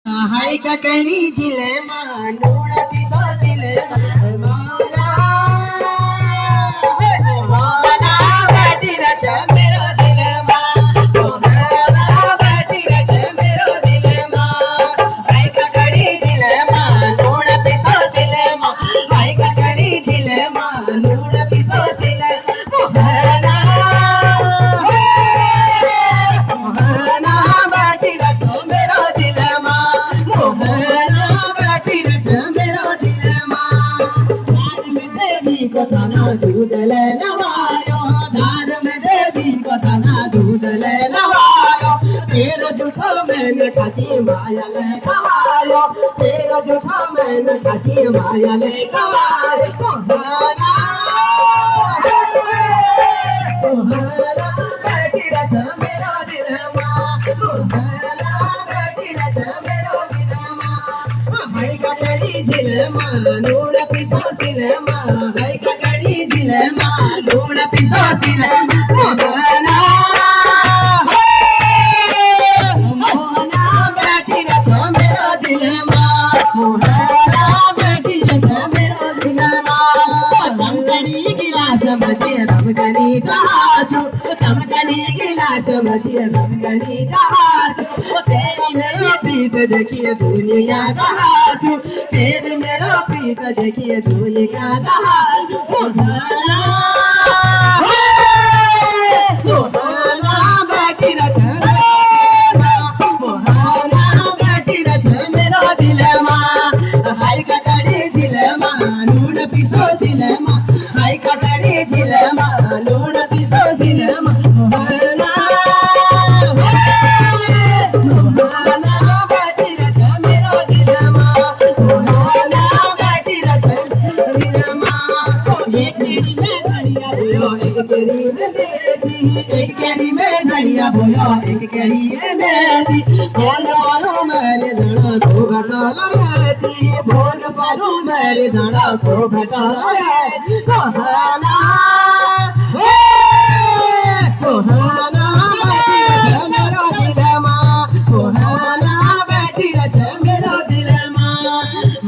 हाय ककड़ी जिले मानूड़ा पिता जिले माना माना बैठी रच मेरो दिल माना बैठी रच मेरो दिल हाय ककड़ी जिले मानूड़ा पिता जिले हाय ककड़ी जिले मानूड़ा पिता जिले माना बैठी रच मेरो दिल कथना दूधल नवायो धान में देवी कथना दूधल नवायो तेरो जुठो में खाची माया ले खवायो तेरो जुठो में खाची माया ले खवायो कोहना कोहना बैठी रच मेरो दिल मां कोहना बैठी रच मेरो दिल मां हाय ककड़ी झिल मां नूड़ पिसा सिल मां हाय ककड़ी झिल मां नूड़ पिसा सिल मोहना मोहना बैठी रख मेरा दिल मां मोहना बैठी रख मेरा दिल मां तमकनी गिलास बचे रमकनी कहाचू तमकनी गिलास बचे रमकनी कहाचू तेरा मेरा प्रीत देखिए दुनिया कहाचू तेरे मेरा प्रीत देखिए दुनिया कहाचू मोहना मोहना बैठी रख मोहना बैठी रख मेरा दिल मां हाय ककड़ी दिल मां नूड़ पिसो दिल मां हाय ककड़ी दिल मां नूड़ पिसो दिल मां मोहना मोहना बैठी रख मेरा दिल मां मोहना बैठी रख दिल मां एक केरी में धनिया बोलो एक केरी में मेथी एक केरी में धनिया बोलो एक केरी में मेथी बोल पारो मेरे धड़ा को घटाला रहती बोल पारो मेरे धड़ा को घटाला है कोहना कोहना बैठी रख मेरा दिल मां कोहना बैठी रख मेरा दिल मां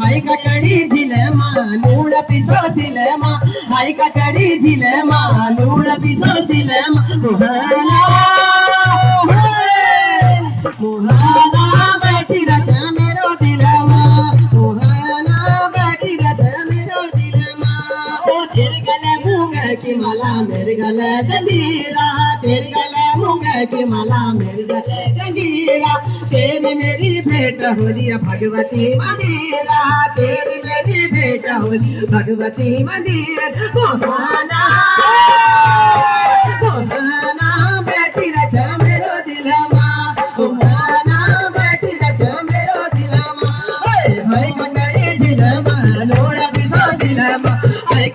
हाय ककड़ी दिल मां नूड़ पिसो दिल मां हाय ककड़ी दिल मां नूड़ पिसो दिल मां मोहना मोहना बैठी रख मेरो दिल मां मोहना बैठी रख मेरो दिल मां तेरे गले मूंगे की माला मेरे गले जंजीरा तेरे गले मूंगे की माला मेरे गले जंजीरा तेरी मेरी भेंट हो रही भगवती मंदिरा तेरी मेरी भेंट हो रही भगवती मंदिर कोहना कोहना बैठी रख मेरो दिल मां कोहना बैठी रख मेरो दिल मां हाय ककड़ी झिल मां नूड़ पिसो दिल मां हाय